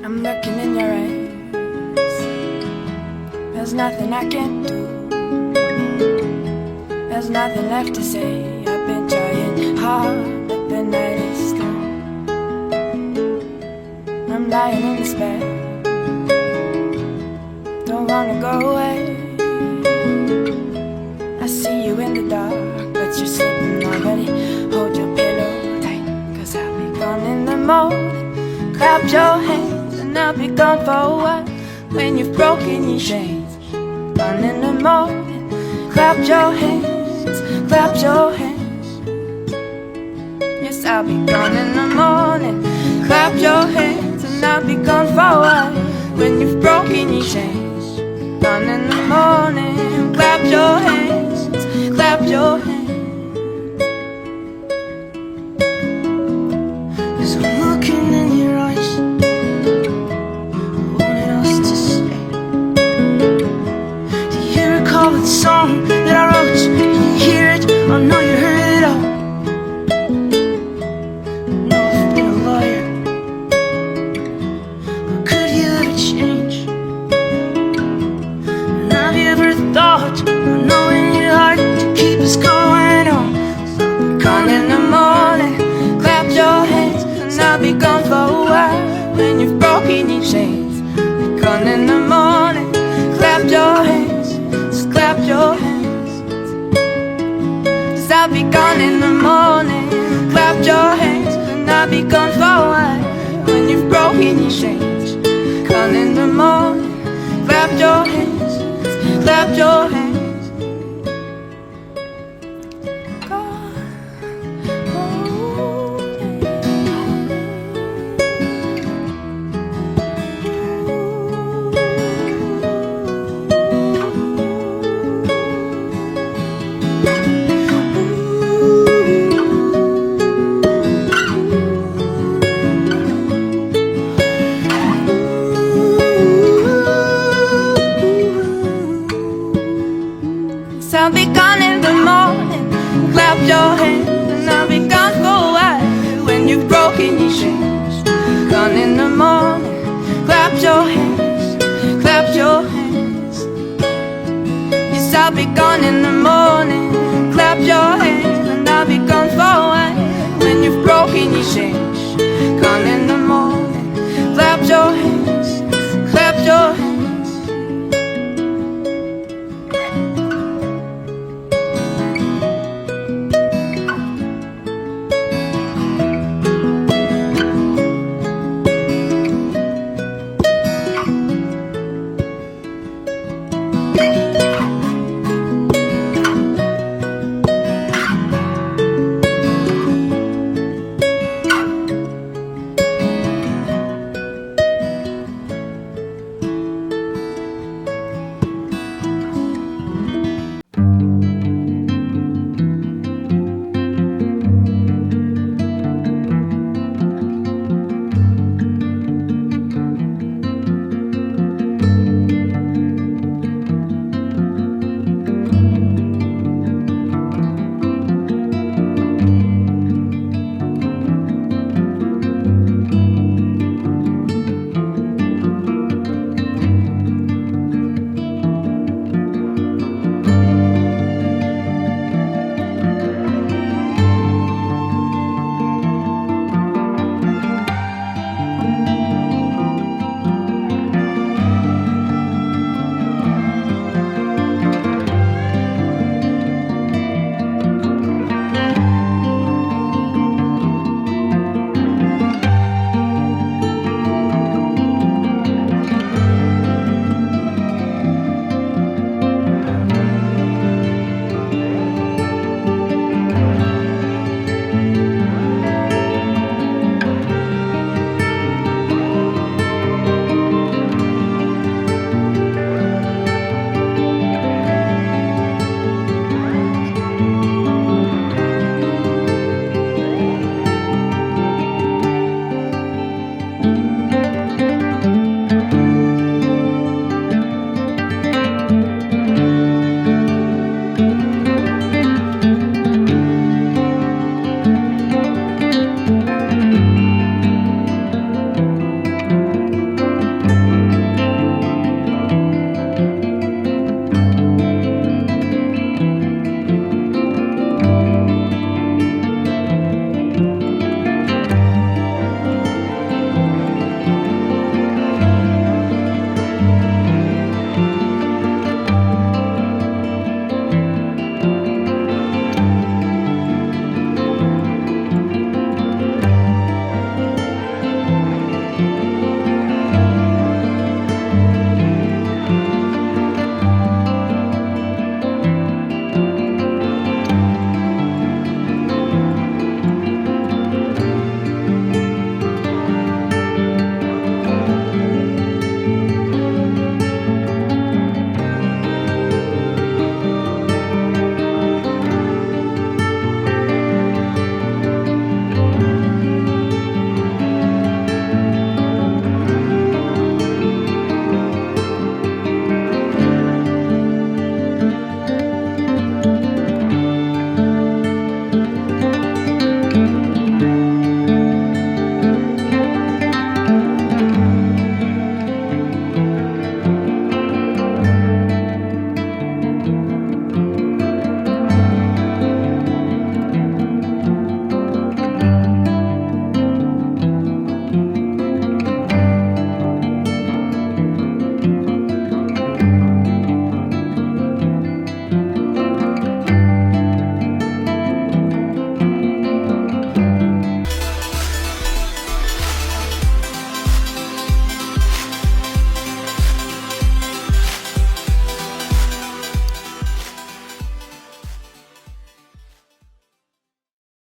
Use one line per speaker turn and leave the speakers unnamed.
I'm looking in your eyes. There's nothing I can do. There's nothing left to say. I've been trying hard, but the night is long. I'm lying in despair. Don't wanna go away. I see you in the dark, but you're sleeping already. Hold your pillow tight, 'cause I'll be gone in the morning. Clap your hands and I'll be gone for a while. When you've broken your chains, gone in the morning. Clap your hands, clap your hands. Yes, I'll be gone in the morning. Clap your hands and I'll be gone for a while. When you've broken your chains, gone in the morning. Clap your hands, clap your hands. As I'm looking in your eyes, what else to say? Do you recall the song that I wrote? Can you hear it? I know you heard it all. I know I've been a liar, but could you ever change? And have you ever thought of knowing your heart to keep us going on? So I'll be gone in the morning. Clap your hands and I'll be gone for a while. When you've broken your chains, I'll be gone in the morning. Clap your hands, just clap your hands. 'Cause I'll be gone in the morning. Clap your hands and I'll be gone for a while. When you've broken your chains, gone in the morning. Clap your hands, clap your hands. I'll be gone in the morning. Clap your hands and I'll be gone for a while. When you've broken your chains, gone in the morning. Clap your hands, clap your hands. Yes, I'll be gone in the morning. Clap your hands and I'll be gone for a while. When you've broken your chains,